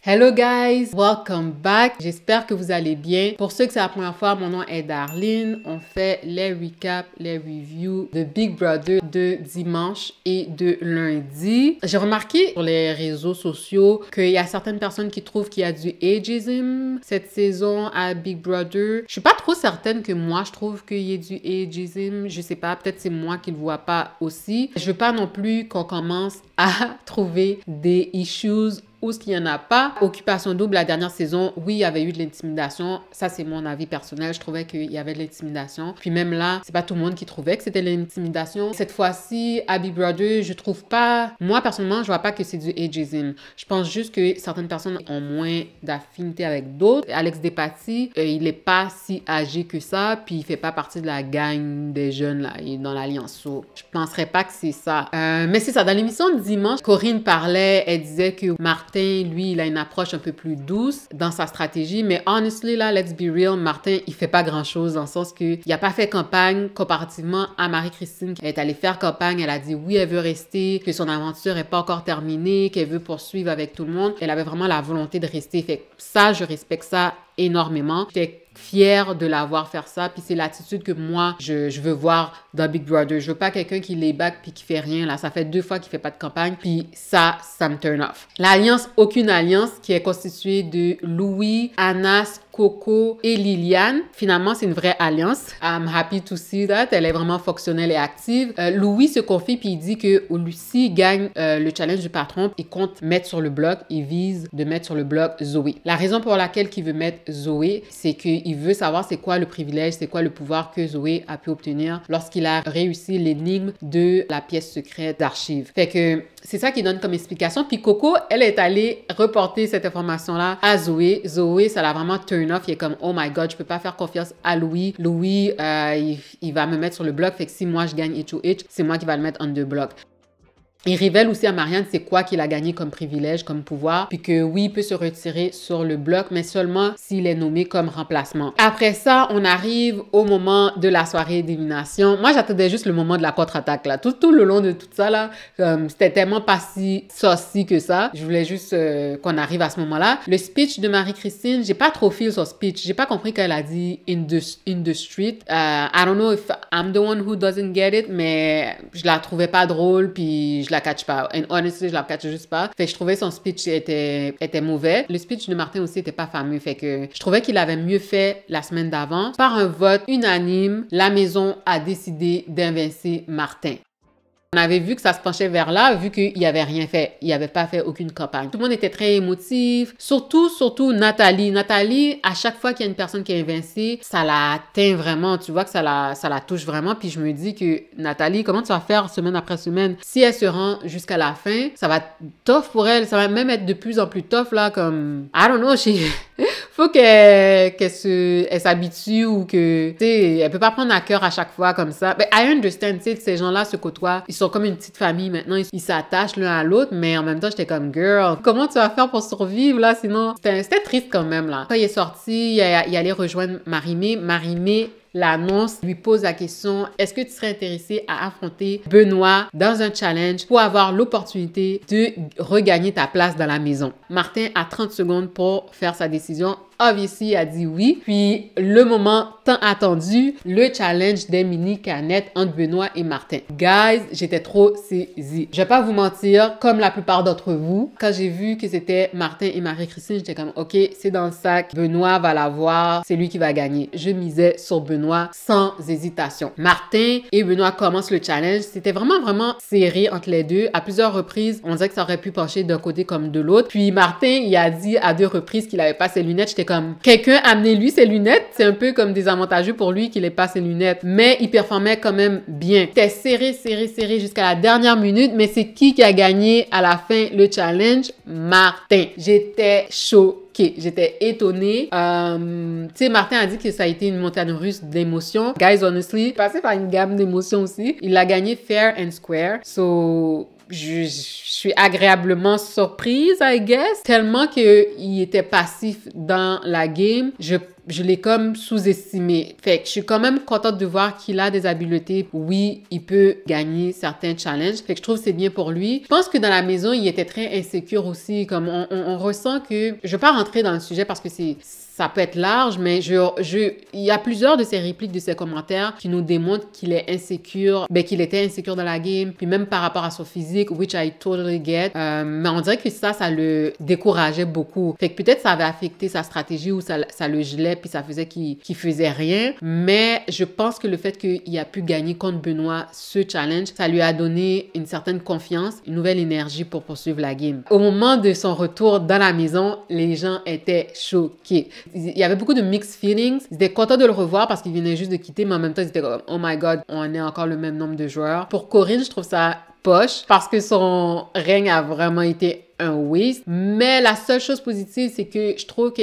Hello guys, welcome back. J'espère que vous allez bien. Pour ceux que c'est la première fois, mon nom est Darlene. On fait les recaps, les reviews de Big Brother de dimanche et de lundi. J'ai remarqué sur les réseaux sociaux qu'il y a certaines personnes qui trouvent qu'il y a du ageism cette saison à Big Brother. Je suis pas trop certaine que moi je trouve qu'il y ait du ageism. Je sais pas, peut-être c'est moi qui le vois pas aussi. Je veux pas non plus qu'on commence à trouver des issues ou ce qu'il n'y en a pas. Occupation double, la dernière saison, oui, il y avait eu de l'intimidation. Ça, c'est mon avis personnel. Je trouvais qu'il y avait de l'intimidation. Puis même là, c'est pas tout le monde qui trouvait que c'était de l'intimidation. Cette fois-ci, à Big Brother, je trouve pas... Moi, personnellement, je vois pas que c'est du ageism. Je pense juste que certaines personnes ont moins d'affinité avec d'autres. Alex Despatie, il est pas si âgé que ça, puis il fait pas partie de la gang des jeunes, là, il est dans l'Alliance. So, je penserais pas que c'est ça. Mais c'est ça. Dans l'émission de dimanche, Corinne parlait, elle disait que Martin, lui, il a une approche un peu plus douce dans sa stratégie. Mais honestly, là, let's be real, Martin, il fait pas grand-chose dans le sens qu'il n'a pas fait campagne comparativement à Marie-Christine qui est allée faire campagne. Elle a dit oui, elle veut rester, que son aventure n'est pas encore terminée, qu'elle veut poursuivre avec tout le monde. Elle avait vraiment la volonté de rester. Fait que ça, je respecte ça énormément. J'étais fière de la voir faire ça, puis c'est l'attitude que moi, je veux voir dans Big Brother. Je veux pas quelqu'un qui les back puis qui fait rien, là. Ça fait 2 fois qu'il fait pas de campagne, puis ça me turn off. L'alliance, aucune alliance, qui est constituée de Louis, Anas, Coco et Liliane. Finalement, c'est une vraie alliance. I'm happy to see that. Elle est vraiment fonctionnelle et active. Louis se confie puis il dit que Lucie gagne le challenge du patron. Il compte mettre sur le bloc. Il vise de mettre sur le bloc Zoé. La raison pour laquelle il veut mettre Zoé, c'est qu'il veut savoir c'est quoi le privilège, c'est quoi le pouvoir que Zoé a pu obtenir lorsqu'il a réussi l'énigme de la pièce secrète d'archives. Fait que c'est ça qu'il donne comme explication. Puis Coco, elle est allée reporter cette information-là à Zoé. Zoé, ça l'a vraiment turn off. Il est comme, oh my God, je peux pas faire confiance à Louis. Louis, il va me mettre sur le bloc. Fait que si moi, je gagne HOH, c'est moi qui va le mettre on the block. Il révèle aussi à Marianne c'est quoi qu'il a gagné comme privilège, comme pouvoir, puis que oui, il peut se retirer sur le bloc, mais seulement s'il est nommé comme remplacement. Après ça, on arrive au moment de la soirée d'élimination. Moi, j'attendais juste le moment de la contre-attaque, là. Tout le long de tout ça, là, c'était tellement pas si saucy que ça. Je voulais juste qu'on arrive à ce moment-là. Le speech de Marie-Christine, j'ai pas trop feel son speech. J'ai pas compris qu'elle a dit in the street. I don't know if I'm the one who doesn't get it, mais je la trouvais pas drôle, puis je la catch pas. And honestly, je la catch juste pas. Fait que je trouvais son speech était mauvais. Le speech de Martin aussi était pas fameux. Fait que je trouvais qu'il avait mieux fait la semaine d'avant. Par un vote unanime, la maison a décidé d'invincer Martin. On avait vu que ça se penchait vers là, vu qu'il n'y avait rien fait. Il n'avait pas fait aucune campagne. Tout le monde était très émotif. Surtout Nathalie. Nathalie, à chaque fois qu'il y a une personne qui est invincée, ça la atteint vraiment. Tu vois que ça la touche vraiment. Puis je me dis que Nathalie, comment tu vas faire semaine après semaine? Si elle se rend jusqu'à la fin, ça va être tough pour elle. Ça va même être de plus en plus tough, là, comme... I don't know, faut qu'elle s'habitue ou que, tu sais, elle peut pas prendre à cœur à chaque fois comme ça. Mais I understand, tu sais, ces gens-là se côtoient. Ils sont comme une petite famille maintenant. Ils s'attachent l'un à l'autre, mais en même temps, j'étais comme, girl, comment tu vas faire pour survivre, là, sinon? C'était triste quand même, là. Quand il est sorti, il allait rejoindre Marie-Mé. Marie-Mé l'annonce, lui pose la question, est-ce que tu serais intéressé à affronter Benoît dans un challenge pour avoir l'opportunité de regagner ta place dans la maison? Martin a 30 secondes pour faire sa décision. Obviously, a dit oui. Puis, le moment tant attendu, le challenge des mini canettes entre Benoît et Martin. Guys, j'étais trop saisie. Je vais pas vous mentir, comme la plupart d'entre vous, quand j'ai vu que c'était Martin et Marie-Christine, j'étais comme, OK, c'est dans le sac. Benoît va l'avoir. C'est lui qui va gagner. Je misais sur Benoît sans hésitation. Martin et Benoît commencent le challenge. C'était vraiment serré entre les deux. À plusieurs reprises, on dirait que ça aurait pu pencher d'un côté comme de l'autre. Puis, Martin, il a dit à 2 reprises qu'il avait pas ses lunettes. J'étais comme, quelqu'un amenez-lui ses lunettes. C'est un peu comme désavantageux pour lui qu'il ait pas ses lunettes. Mais il performait quand même bien. C'était serré jusqu'à la dernière minute. Mais c'est qui a gagné à la fin le challenge? Martin. J'étais choquée. J'étais étonnée. Tu sais, Martin a dit que ça a été une montagne russe d'émotions. Guys, honestly, passé par une gamme d'émotions aussi. Il a gagné fair and square. So... Je suis agréablement surprise, I guess, tellement qu'il était passif dans la game. je l'ai comme sous-estimé. Fait que je suis quand même contente de voir qu'il a des habiletés. Oui, il peut gagner certains challenges. Fait que je trouve que c'est bien pour lui. Je pense que dans la maison, il était très insécure aussi. Comme on ressent que... Je vais pas rentrer dans le sujet parce que ça peut être large, mais il y a plusieurs de ses répliques, de ses commentaires qui nous démontrent qu'il est insécure, ben qu'il était insécure dans la game, puis même par rapport à son physique, which I totally get. Mais on dirait que ça le décourageait beaucoup. Fait que peut-être ça avait affecté sa stratégie ou ça le gelait, puis ça faisait qu'il faisait rien. Mais je pense que le fait qu'il a pu gagner contre Benoît ce challenge, ça lui a donné une certaine confiance, une nouvelle énergie pour poursuivre la game. Au moment de son retour dans la maison, les gens étaient choqués. Il y avait beaucoup de mixed feelings. Ils étaient contents de le revoir parce qu'il venait juste de quitter, mais en même temps, ils étaient comme « Oh my God, on est encore le même nombre de joueurs. » Pour Corinne, je trouve ça poche parce que son règne a vraiment été un waste. Mais la seule chose positive, c'est que je trouve que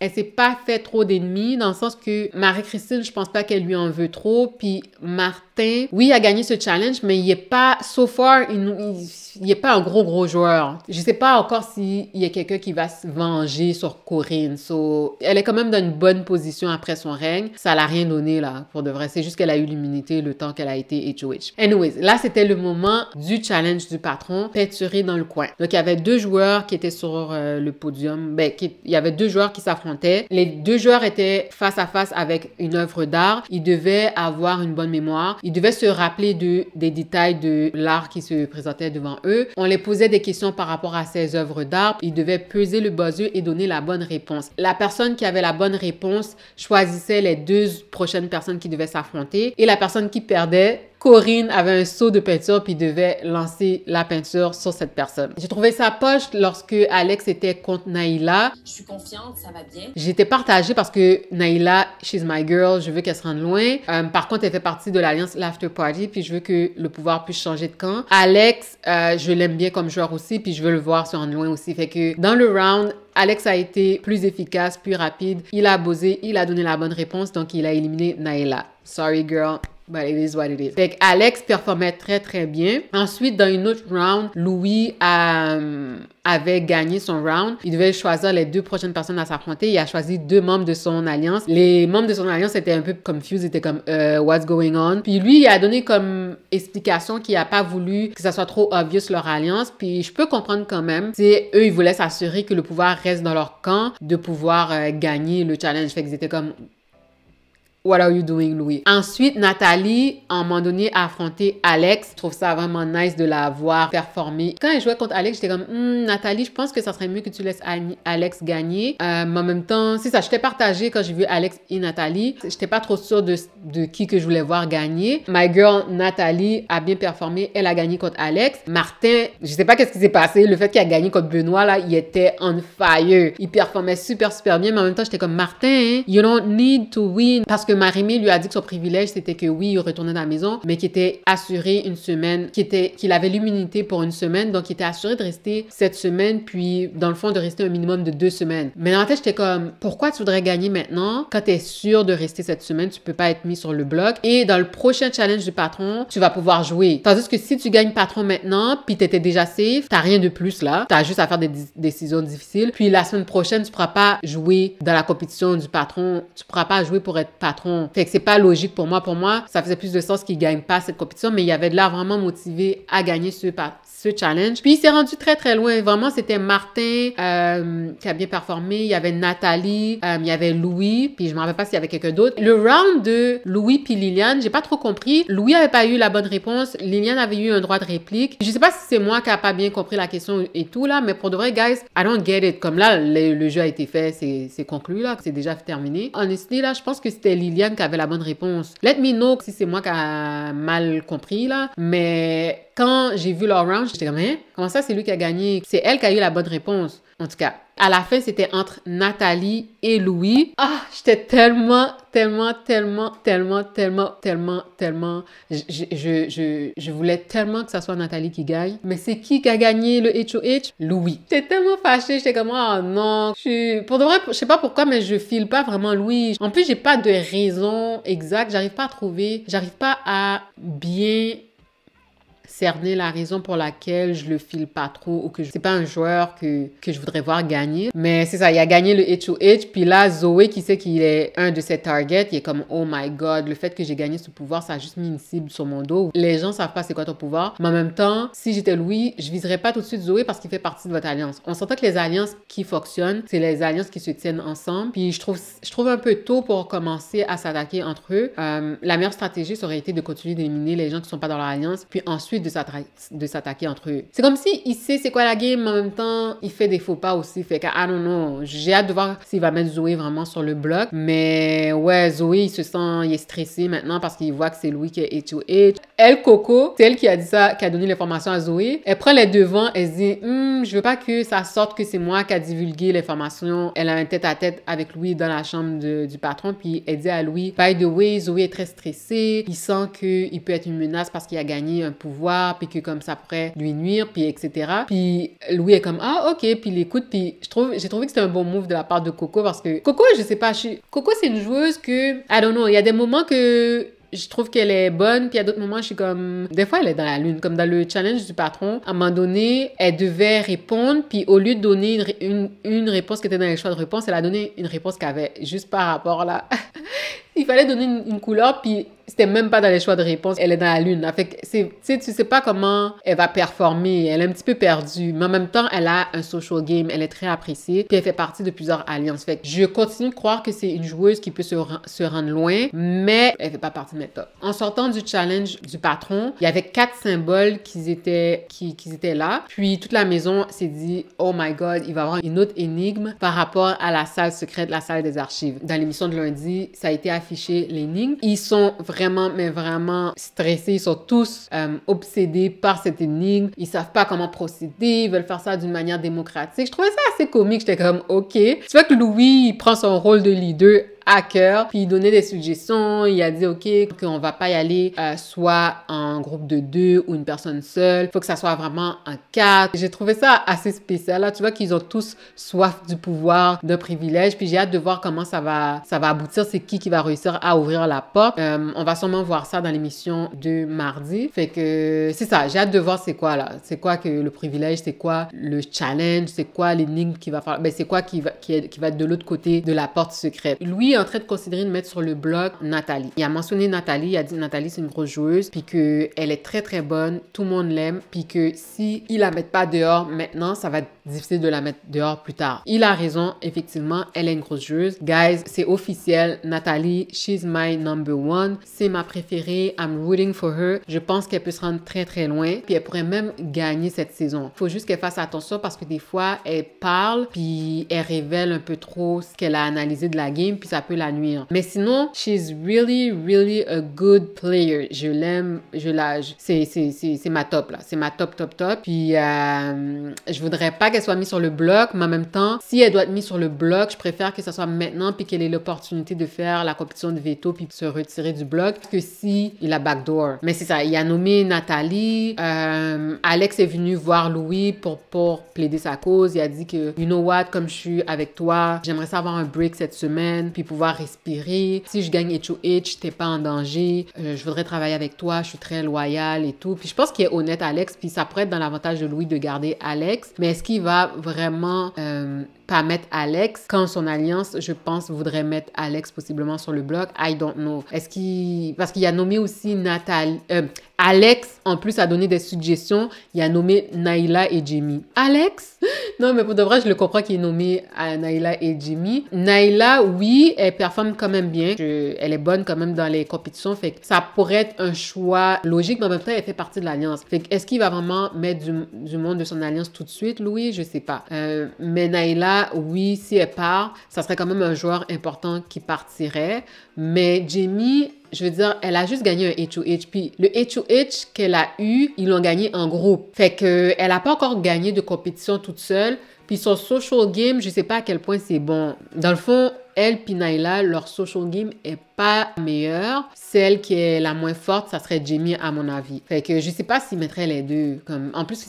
elle s'est pas fait trop d'ennemis dans le sens que Marie-Christine, je pense pas qu'elle lui en veut trop. Puis Martin, oui, il a gagné ce challenge, mais il est pas, so far, il est pas un gros joueur. Je sais pas encore s'il y a quelqu'un qui va se venger sur Corinne. So, elle est quand même dans une bonne position après son règne. Ça l'a rien donné, là, pour de vrai. C'est juste qu'elle a eu l'immunité le temps qu'elle a été HOH. Anyways, là, c'était le moment du challenge du patron, peinturé dans le coin. Donc, il y avait 2 joueurs qui étaient sur le podium. Ben, il y avait 2 joueurs qui s'affrontaient. Les 2 joueurs étaient face à face avec une œuvre d'art. Ils devaient avoir une bonne mémoire. Ils devaient se rappeler des détails de l'art qui se présentait devant eux. On les posait des questions par rapport à ces œuvres d'art. Ils devaient peser le buzzer et donner la bonne réponse. La personne qui avait la bonne réponse choisissait les 2 prochaines personnes qui devaient s'affronter. Et la personne qui perdait, Corinne avait un seau de peinture puis devait lancer la peinture sur cette personne. J'ai trouvé ça poche lorsque Alex était contre Naila. Je suis confiante, ça va bien. J'étais partagée parce que Naila, she's my girl, je veux qu'elle se rende loin. Par contre, elle fait partie de l'alliance L'After Party puis je veux que le pouvoir puisse changer de camp. Alex, je l'aime bien comme joueur aussi puis je veux le voir se rendre loin aussi. Fait que dans le round, Alex a été plus efficace, plus rapide. Il a buzzé, il a donné la bonne réponse, donc il a éliminé Naila. Sorry girl. But it is what it is. Fait qu'Alex performait très bien. Ensuite, dans une autre round, Louis avait gagné son round. Il devait choisir les 2 prochaines personnes à s'affronter. Il a choisi 2 membres de son alliance. Les membres de son alliance étaient un peu confused, étaient comme what's going on. Puis lui, il a donné comme explication qu'il a pas voulu que ça soit trop obvious leur alliance. Puis je peux comprendre quand même. C'est eux, ils voulaient s'assurer que le pouvoir reste dans leur camp, de pouvoir gagner le challenge. Fait qu'ils étaient comme What are you doing, Louis? Ensuite, Nathalie, à un moment donné, a affronté Alex. Je trouve ça vraiment nice de la voir performer. Quand elle jouait contre Alex, j'étais comme, Nathalie, je pense que ça serait mieux que tu laisses Alex gagner. Mais en même temps, c'est ça, j'étais partagée quand j'ai vu Alex et Nathalie. J'étais pas trop sûre de qui que je voulais voir gagner. My girl, Nathalie, a bien performé. Elle a gagné contre Alex. Martin, je sais pas qu'est-ce qui s'est passé. Le fait qu'il a gagné contre Benoît, là, il était on fire. Il performait super bien. Mais en même temps, j'étais comme, Martin, you don't need to win. Parce que Marie-Mé lui a dit que son privilège, c'était que oui, il retournait dans la maison, mais qu'il était assuré une semaine, qu'il avait l'immunité pour une semaine, donc il était assuré de rester cette semaine, puis dans le fond, de rester un minimum de 2 semaines. Mais dans la tête, j'étais comme, pourquoi tu voudrais gagner maintenant? Quand tu es sûr de rester cette semaine, tu peux pas être mis sur le bloc. Et dans le prochain challenge du patron, tu vas pouvoir jouer. Tandis que si tu gagnes patron maintenant, puis tu étais déjà safe, t'as rien de plus là. Tu as juste à faire des décisions difficiles. Puis la semaine prochaine, tu pourras pas jouer dans la compétition du patron. Tu pourras pas jouer pour être patron. Fait que c'est pas logique pour moi. Pour moi, ça faisait plus de sens qu'il gagne pas cette compétition, mais il y avait de l'air vraiment motivé à gagner ce challenge. Puis il s'est rendu très loin. Vraiment, c'était Martin qui a bien performé. Il y avait Nathalie, il y avait Louis, puis je me rappelle pas s'il y avait quelqu'un d'autre. Le round de Louis puis Liliane, j'ai pas trop compris. Louis avait pas eu la bonne réponse. Liliane avait eu un droit de réplique. Je sais pas si c'est moi qui a pas bien compris la question et tout là, mais pour de vrai, guys, I don't get it. Comme là, le jeu a été fait, c'est conclu là, c'est déjà terminé. Honestly là, je pense que c'était Liliane qui avait la bonne réponse. Let me know si c'est moi qui a mal compris là, mais quand j'ai vu leur round, j'étais comme, hein? Comment ça, c'est lui qui a gagné? C'est elle qui a eu la bonne réponse. En tout cas, à la fin, c'était entre Nathalie et Louis. Ah, j'étais tellement... Je voulais tellement que ça soit Nathalie qui gagne. Mais c'est qui a gagné le HOH? Louis. J'étais tellement fâchée. J'étais comme, oh non. Pour de vrai, je sais pas pourquoi, mais je file pas vraiment Louis. En plus, j'ai pas de raison exacte. J'arrive pas à trouver. J'arrive pas à bien cerner la raison pour laquelle je le file pas trop ou que c'est pas un joueur que je voudrais voir gagner. Mais c'est ça, il a gagné le HOH. Puis là, Zoé, qui sait qu'il est un de ses targets, il est comme, oh my god, le fait que j'ai gagné ce pouvoir, ça a juste mis une cible sur mon dos. Les gens savent pas c'est quoi ton pouvoir. Mais en même temps, si j'étais Louis, je viserais pas tout de suite Zoé parce qu'il fait partie de votre alliance. On s'entend que les alliances qui fonctionnent, c'est les alliances qui se tiennent ensemble. Puis je trouve un peu tôt pour commencer à s'attaquer entre eux. La meilleure stratégie, ça aurait été de continuer d'éliminer les gens qui sont pas dans leur alliance, puis ensuite de s'attaquer entre eux. C'est comme si il sait c'est quoi la game, mais en même temps, il fait des faux pas aussi. Fait que, I don't know. J'ai hâte de voir s'il va mettre Zoé vraiment sur le bloc. Mais ouais, Zoé, il est stressé maintenant parce qu'il voit que c'est Louis qui est HOH. Elle, Coco, c'est elle qui a dit ça, qui a donné l'information à Zoé. Elle prend les devants, elle se dit, je veux pas que ça sorte que c'est moi qui a divulgué l'information. Elle a un tête-à-tête avec Louis dans la chambre du patron, puis elle dit à Louis, by the way, Zoé est très stressé, il sent qu'il peut être une menace parce qu'il a gagné un pouvoir, puis que comme ça pourrait lui nuire, puis etc. Puis Louis est comme, ah ok, puis il écoute, puis j'ai trouvé que c'était un bon move de la part de Coco parce que Coco, je sais pas, Coco c'est une joueuse que, I don't know, il y a des moments que je trouve qu'elle est bonne, puis à d'autres moments, je suis comme... Des fois, elle est dans la lune. Comme dans le challenge du patron, à un moment donné, elle devait répondre, puis au lieu de donner une réponse qui était dans les choix de réponse, elle a donné une réponse qu'elle avait juste par rapport là. Il fallait donner une couleur, puis c'était même pas dans les choix de réponse. Elle est dans la lune. Fait que tu sais pas comment elle va performer. Elle est un petit peu perdue. Mais en même temps, elle a un social game. Elle est très appréciée. Puis elle fait partie de plusieurs alliances. Fait que je continue de croire que c'est une joueuse qui peut se rendre loin, mais elle fait pas partie de mes tops. En sortant du challenge du patron, il y avait 4 symboles qui étaient là. Puis toute la maison s'est dit, oh my god, il va y avoir une autre énigme par rapport à la salle secrète, la salle des archives. Dans l'émission de lundi, ça a été affiché l'énigme. Ils sont vraiment stressés. Ils sont tous obsédés par cette énigme. Ils savent pas comment procéder. Ils veulent faire ça d'une manière démocratique. Je trouvais ça assez comique. J'étais comme, OK. Tu vois que Louis, il prend son rôle de leader à cœur, puis il donnait des suggestions, il a dit ok, qu'on va pas y aller soit en groupe de 2 ou une personne seule, faut que ça soit vraiment en 4. J'ai trouvé ça assez spécial, là, tu vois qu'ils ont tous soif du pouvoir, d'un privilège, puis j'ai hâte de voir comment ça va aboutir, c'est qui va réussir à ouvrir la porte. On va sûrement voir ça dans l'émission de mardi, fait que c'est ça, j'ai hâte de voir c'est quoi là, c'est quoi que le privilège, c'est quoi le challenge, c'est quoi l'énigme qui va faire, ben c'est quoi qui va être de l'autre côté de la porte secrète. Lui en train de considérer de mettre sur le bloc Nathalie. Il a mentionné Nathalie, il a dit Nathalie c'est une grosse joueuse, puis qu'elle est très très bonne, tout le monde l'aime, puis que si il la met pas dehors maintenant, ça va être difficile de la mettre dehors plus tard. Il a raison, effectivement, elle est une grosse joueuse. Guys, c'est officiel, Nathalie, she's my number one, c'est ma préférée, I'm rooting for her. Je pense qu'elle peut se rendre très très loin, puis elle pourrait même gagner cette saison. Faut juste qu'elle fasse attention parce que des fois, elle parle, puis elle révèle un peu trop ce qu'elle a analysé de la game, puis ça peut la nuire. Mais sinon, she's really a good player. Je l'aime, c'est ma top là. C'est ma top. Puis je voudrais pas qu'elle soit mise sur le bloc, mais en même temps, si elle doit être mise sur le bloc, je préfère que ça soit maintenant puis qu'elle ait l'opportunité de faire la compétition de veto puis de se retirer du bloc que si il a backdoor. Mais c'est ça, il a nommé Nathalie. Alex est venu voir Louis pour plaider sa cause. Il a dit que, you know what, comme je suis avec toi, j'aimerais ça avoir un break cette semaine puis pouvoir respirer. Si je gagne HOH, t'es pas en danger. Je voudrais travailler avec toi. Je suis très loyale et tout. Puis je pense qu'il est honnête, Alex. Puis ça pourrait être dans l'avantage de Louis de garder Alex. Mais est-ce qu'il va vraiment pas mettre Alex quand son alliance, je pense, voudrait mettre Alex possiblement sur le bloc? I don't know. Est-ce qu'il... Parce qu'il a nommé aussi Nathalie... Alex, en plus, a donné des suggestions. Il a nommé Naila et Jimmy. Alex? Non, mais pour de vrai, je le comprends qu'il est nommé à Naila et Jimmy. Naila, oui, elle performe quand même bien. Elle est bonne quand même dans les compétitions. Fait que ça pourrait être un choix logique, mais en même temps, elle fait partie de l'alliance. Fait que est-ce qu'il va vraiment mettre du monde de son alliance tout de suite, Louis? Je sais pas. Mais Naila, oui, si elle part, ça serait quand même un joueur important qui partirait. Mais Jimmy... Je veux dire, elle a juste gagné un HOH. Puis le HOH qu'elle a eu, ils l'ont gagné en groupe. Fait que elle a pas encore gagné de compétition toute seule. Puis son social game, je sais pas à quel point c'est bon. Dans le fond, elle puis Naila, leur social game est pas meilleure. Celle qui est la moins forte, ça serait Jamie à mon avis. Fait que je sais pas s'ils mettraient les deux. Comme, en plus,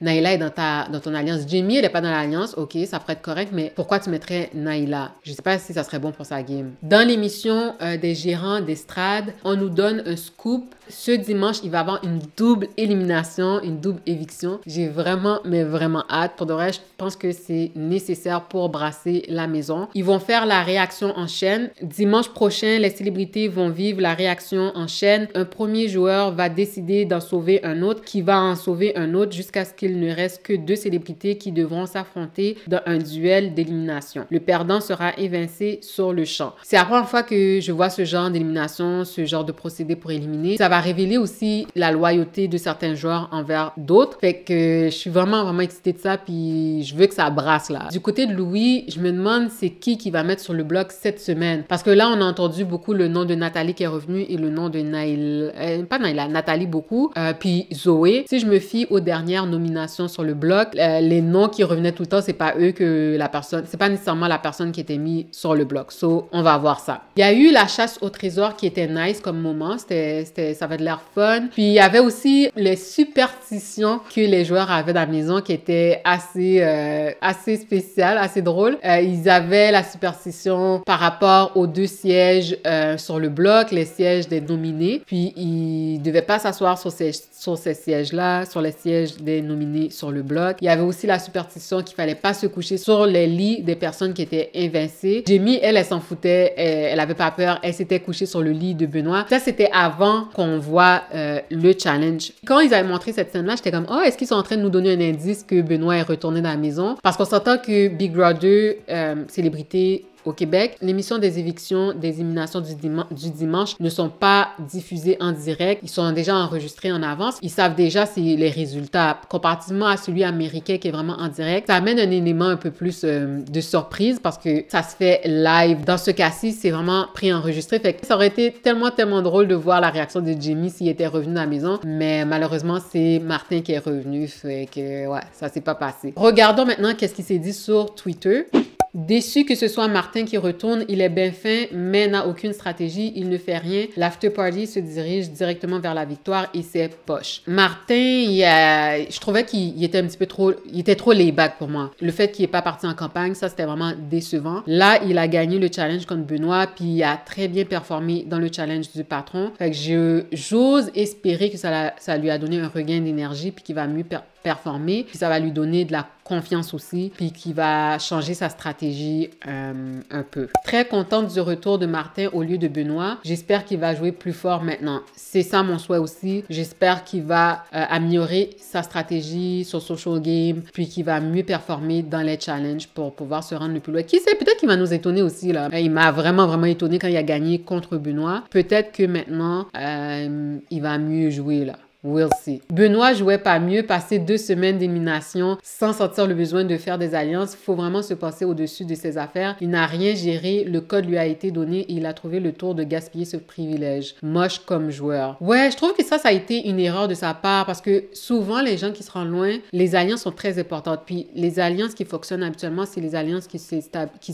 Naila est dans ton alliance. Jamie, elle est pas dans l'alliance. Ok, ça pourrait être correct, mais pourquoi tu mettrais Naila? Je sais pas si ça serait bon pour sa game. Dans l'émission des gérants d'estrade, on nous donne un scoop. Ce dimanche, il va y avoir une double élimination, une double éviction. J'ai vraiment, mais vraiment hâte. Pour de vrai, je pense que c'est nécessaire pour brasser la maison. Ils vont faire la réaction en chaîne. Dimanche prochain, les célébrités vont vivre la réaction en chaîne. Un premier joueur va décider d'en sauver un autre, qui va en sauver un autre jusqu'à ce qu'il ne reste que 2 célébrités qui devront s'affronter dans un duel d'élimination. Le perdant sera évincé sur le champ. C'est la première fois que je vois ce genre d'élimination, ce genre de procédé pour éliminer. Ça va révéler aussi la loyauté de certains joueurs envers d'autres. Fait que je suis vraiment, vraiment excitée de ça, puis je veux que ça brasse là. Du côté de Louis, je me demande c'est qui va mettre sur le bloc cette semaine. Parce que là, on a entendu beaucoup le nom de Nathalie qui est revenu et le nom de Nathalie beaucoup, puis Zoé. Si je me fie aux dernières nominations sur le bloc, les noms qui revenaient tout le temps, c'est pas eux que la personne, c'est pas nécessairement la personne qui était mise sur le bloc. So, on va voir ça. Il y a eu la chasse au trésor qui était nice comme moment. Ça avait de l'air fun. Puis il y avait aussi les superstitions que les joueurs avaient dans la maison qui étaient assez spéciales, assez drôles. Ils avaient la superstition par rapport aux 2 sièges sur le bloc, les sièges des nominés. Puis ils devaient pas s'asseoir sur ces sièges-là, sur les sièges des nominés sur le bloc. Il y avait aussi la superstition qu'il fallait pas se coucher sur les lits des personnes qui étaient évincées. Jamie, elle s'en foutait. Elle avait pas peur. Elle s'était couchée sur le lit de Benoît. Ça, c'était avant qu'on voit le challenge. Quand ils avaient montré cette scène-là, j'étais comme, oh, est-ce qu'ils sont en train de nous donner un indice que Benoît est retourné dans la maison? Parce qu'on s'entend que Big Brother, célébrité au Québec, l'émission des évictions, des éliminations du dimanche ne sont pas diffusées en direct. Ils sont déjà enregistrés en avance. Ils savent déjà les résultats. Comparativement à celui américain qui est vraiment en direct, ça amène un élément un peu plus de surprise parce que ça se fait live. Dans ce cas-ci, c'est vraiment pré-enregistré. Fait que ça aurait été tellement drôle de voir la réaction de Jamie s'il était revenu à la maison. Mais malheureusement, c'est Martin qui est revenu. Fait que, ouais, ça s'est pas passé. Regardons maintenant qu'est-ce qui s'est dit sur Twitter. Déçu que ce soit Martin qui retourne, il est bien fin, mais n'a aucune stratégie, il ne fait rien. L'after party se dirige directement vers la victoire et c'est poche. Martin, je trouvais qu'il était un petit peu trop, il était trop laid-back pour moi. Le fait qu'il n'est pas parti en campagne, ça c'était vraiment décevant. Là, il a gagné le challenge contre Benoît, puis il a très bien performé dans le challenge du patron. Fait que j'ose espérer que ça lui a donné un regain d'énergie, puis qu'il va mieux performer, puis ça va lui donner de la confiance aussi, puis qui va changer sa stratégie un peu. Très contente du retour de Martin au lieu de Benoît. J'espère qu'il va jouer plus fort maintenant. C'est ça mon souhait aussi. J'espère qu'il va améliorer sa stratégie, son social game, puis qu'il va mieux performer dans les challenges pour pouvoir se rendre le plus loin. Qui sait, peut-être qu'il va nous étonner aussi, là. Il m'a vraiment, vraiment étonné quand il a gagné contre Benoît. Peut-être que maintenant, il va mieux jouer, là. We'll see. Benoît jouait pas mieux, passer 2 semaines d'élimination sans sentir le besoin de faire des alliances. Il faut vraiment se passer au-dessus de ses affaires. Il n'a rien géré, le code lui a été donné et il a trouvé le tour de gaspiller ce privilège. Moche comme joueur. Ouais, je trouve que ça a été une erreur de sa part parce que souvent, les gens qui se rendent loin, les alliances sont très importantes. Puis les alliances qui fonctionnent habituellement, c'est les alliances qui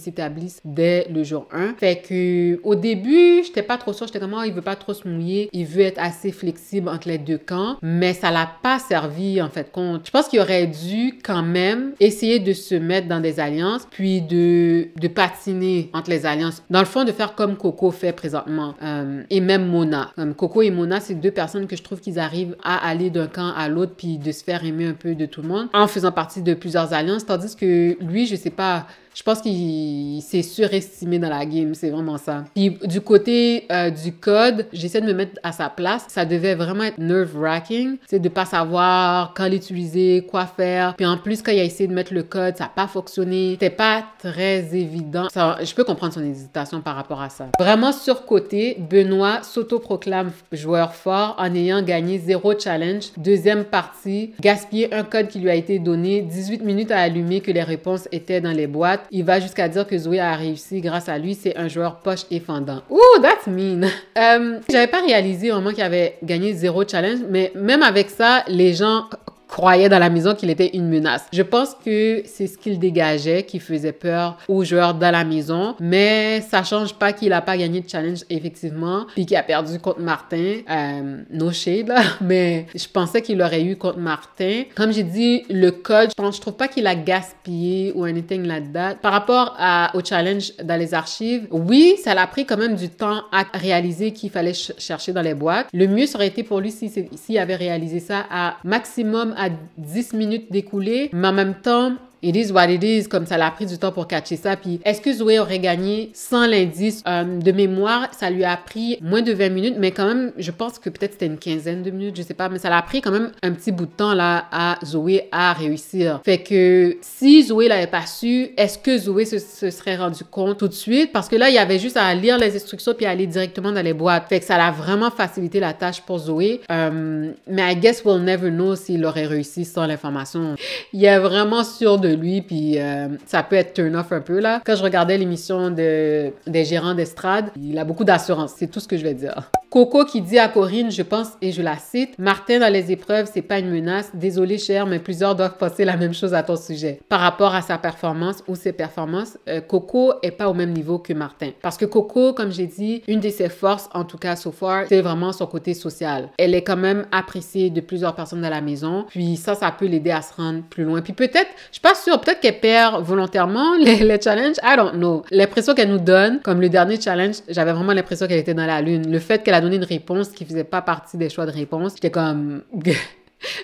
s'établissent dès le jour 1. Fait que au début, j'étais pas trop sûre. J'étais comme, oh, il veut pas trop se mouiller. Il veut être assez flexible entre les deux camps. Mais ça l'a pas servi en fait compte. Je pense qu'il aurait dû quand même essayer de se mettre dans des alliances puis de patiner entre les alliances. Dans le fond, de faire comme Coco fait présentement et même Mona. Coco et Mona, c'est 2 personnes que je trouve qu'ils arrivent à aller d'un camp à l'autre puis de se faire aimer un peu de tout le monde en faisant partie de plusieurs alliances. Tandis que lui, je sais pas, je pense qu'il s'est surestimé dans la game, c'est vraiment ça. Puis du côté du code, j'essaie de me mettre à sa place. Ça devait vraiment être nerve-wracking, c'est de pas savoir quand l'utiliser, quoi faire. Puis en plus, quand il a essayé de mettre le code, ça n'a pas fonctionné. C'était pas très évident. Ça, je peux comprendre son hésitation par rapport à ça. Vraiment surcoté, Benoît s'autoproclame joueur fort en ayant gagné 0 challenge. Deuxième partie, gaspillé un code qui lui a été donné, 18 minutes à allumer que les réponses étaient dans les boîtes. Il va jusqu'à dire que Zoé a réussi grâce à lui. C'est un joueur poche et fendant. Ouh, that's mean! J'avais pas réalisé vraiment qu'il avait gagné 0 challenge, mais même avec ça, les gens croyait dans la maison qu'il était une menace. Je pense que c'est ce qu'il dégageait qui faisait peur aux joueurs dans la maison, mais ça change pas qu'il a pas gagné de challenge effectivement, puis qu'il a perdu contre Martin. No shade là, mais je pensais qu'il aurait eu contre Martin. Comme j'ai dit, le code, je trouve pas qu'il a gaspillé ou anything like that. Par rapport au challenge dans les archives, oui, ça l'a pris quand même du temps à réaliser qu'il fallait chercher dans les boîtes. Le mieux, ça aurait été pour lui s'il avait réalisé ça à maximum à 10 minutes d'écoulé, mais en même temps, it is what it is, comme ça l'a pris du temps pour catcher ça. Puis, est-ce que Zoé aurait gagné sans l'indice? De mémoire, ça lui a pris moins de 20 minutes, mais quand même, je pense que peut-être c'était une quinzaine de minutes, je sais pas, mais ça l'a pris quand même un petit bout de temps là à Zoé à réussir. Fait que si Zoé l'avait pas su, est-ce que Zoé se serait rendu compte tout de suite? Parce que là, il y avait juste à lire les instructions puis aller directement dans les boîtes. Fait que ça l'a vraiment facilité la tâche pour Zoé. Mais I guess we'll never know s'il aurait réussi sans l'information. Il est vraiment sûr de lui, puis ça peut être turn off un peu là. Quand je regardais l'émission des gérants d'estrade, il a beaucoup d'assurance, c'est tout ce que je vais dire. Coco qui dit à Corinne, je pense, et je la cite, « Martin, dans les épreuves, c'est pas une menace. Désolée, chère, mais plusieurs doivent penser la même chose à ton sujet. » Par rapport à sa performance ou ses performances, Coco est pas au même niveau que Martin. Parce que Coco, comme j'ai dit, une de ses forces, en tout cas so far, c'est vraiment son côté social. Elle est quand même appréciée de plusieurs personnes dans la maison. Puis ça peut l'aider à se rendre plus loin. Puis peut-être, je suis pas sûre, peut-être qu'elle perd volontairement les challenges. I don't know. L'impression qu'elle nous donne, comme le dernier challenge, j'avais vraiment l'impression qu'elle était dans la lune. Le fait qu'elle a donné une réponse qui faisait pas partie des choix de réponse, j'étais comme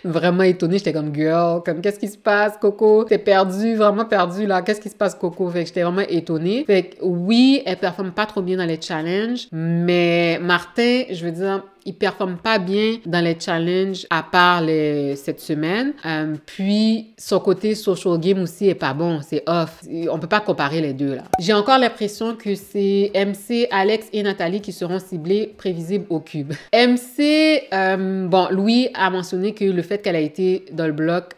vraiment étonnée, j'étais comme girl, comme qu'est-ce qui se passe Coco? T'es perdue, vraiment perdue là, qu'est-ce qui se passe Coco? Fait que j'étais vraiment étonnée. Fait que oui, elle performe pas trop bien dans les challenges, mais Martin, je veux dire, il performe pas bien dans les challenges à part cette semaine. Puis son côté social game aussi est pas bon, c'est off. On peut pas comparer les deux là. J'ai encore l'impression que c'est MC, Alex et Nathalie qui seront ciblés, prévisibles au cube. MC, bon, Louis a mentionné que le fait qu'elle a été dans le bloc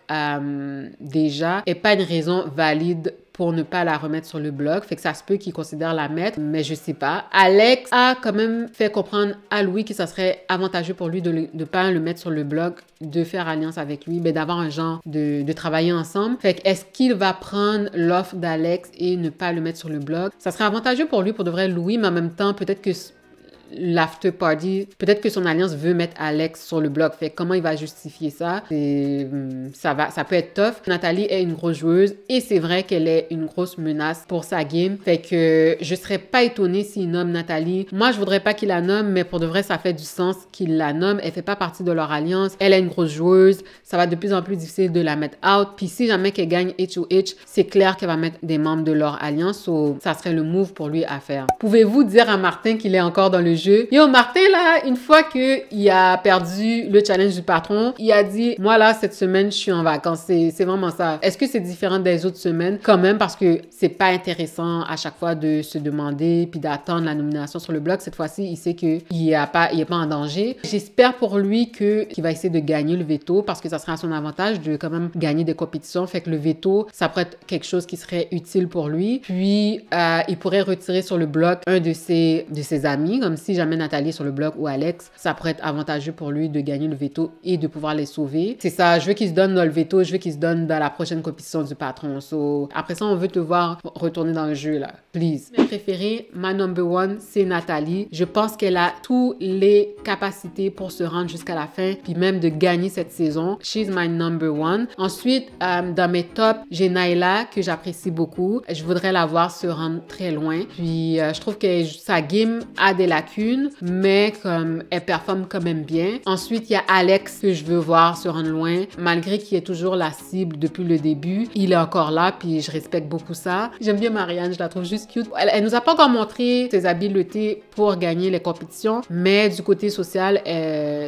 déjà est pas une raison valide pour ne pas la remettre sur le bloc. Fait que ça se peut qu'il considère la mettre, mais je sais pas. Alex a quand même fait comprendre à Louis que ça serait avantageux pour lui de pas le mettre sur le bloc, de faire alliance avec lui, mais d'avoir un genre de travailler ensemble. Fait que est-ce qu'il va prendre l'offre d'Alex et ne pas le mettre sur le bloc? Ça serait avantageux pour lui, pour de vrai Louis, mais en même temps, peut-être que l'after party, peut-être que son alliance veut mettre Alex sur le bloc. Fait comment il va justifier ça? Ça peut être tough. Nathalie est une grosse joueuse et c'est vrai qu'elle est une grosse menace pour sa game. Fait que je serais pas étonnée s'il nomme Nathalie. Moi, je voudrais pas qu'il la nomme, mais pour de vrai, ça fait du sens qu'il la nomme. Elle fait pas partie de leur alliance. Elle est une grosse joueuse. Ça va être de plus en plus difficile de la mettre out. Puis si jamais qu'elle gagne HOH, c'est clair qu'elle va mettre des membres de leur alliance. So, ça serait le move pour lui à faire. Pouvez-vous dire à Martin qu'il est encore dans le jeu? Yo, Martin, là, une fois qu'il a perdu le challenge du patron, il a dit, moi, là, cette semaine, je suis en vacances. C'est vraiment ça. Est-ce que c'est différent des autres semaines? Quand même, parce que c'est pas intéressant à chaque fois de se demander puis d'attendre la nomination sur le bloc. Cette fois-ci, il sait qu'il est pas en danger. J'espère pour lui qu'il va essayer de gagner le veto parce que ça sera à son avantage de quand même gagner des compétitions. Fait que le veto, ça pourrait être quelque chose qui serait utile pour lui. Puis, il pourrait retirer sur le bloc un de ses amis, comme si jamais Nathalie est sur le bloc ou Alex, ça pourrait être avantageux pour lui de gagner le veto et de pouvoir les sauver. C'est ça, je veux qu'il se donne dans le veto, je veux qu'il se donne dans la prochaine compétition du patron. So, après ça, on veut te voir retourner dans le jeu, là. Please. Mes préférés, ma number one, c'est Nathalie. Je pense qu'elle a toutes les capacités pour se rendre jusqu'à la fin, puis même de gagner cette saison. She's my number one. Ensuite, dans mes tops, j'ai Naila, que j'apprécie beaucoup. Je voudrais la voir se rendre très loin. Puis, je trouve que sa game a des lacunes, mais comme elle performe quand même bien. Ensuite, il y a Alex que je veux voir se rendre loin, malgré qu'il est toujours la cible depuis le début. Il est encore là, puis je respecte beaucoup ça. J'aime bien Marianne, je la trouve juste cute. Elle nous a pas encore montré ses habiletés pour gagner les compétitions, mais du côté social,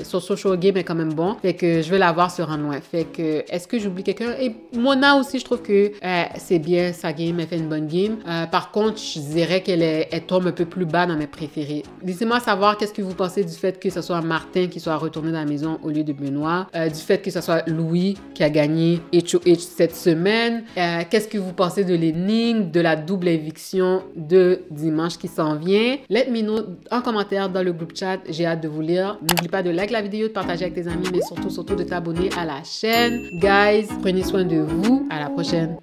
son social game est quand même bon. Fait que je veux la voir se rendre loin. Fait que, est-ce que j'oublie quelqu'un? Et Mona aussi, je trouve que c'est bien sa game, elle fait une bonne game. Par contre, je dirais qu'elle tombe un peu plus bas dans mes préférés. This Laissez-moi savoir qu'est-ce que vous pensez du fait que ce soit Martin qui soit retourné dans la maison au lieu de Benoît, du fait que ce soit Louis qui a gagné HOH cette semaine. Qu'est-ce que vous pensez de l'énigme, de la double éviction de dimanche qui s'en vient? Let me know en commentaire dans le groupe chat. J'ai hâte de vous lire. N'oublie pas de liker la vidéo, de partager avec tes amis, mais surtout de t'abonner à la chaîne. Guys, prenez soin de vous. À la prochaine.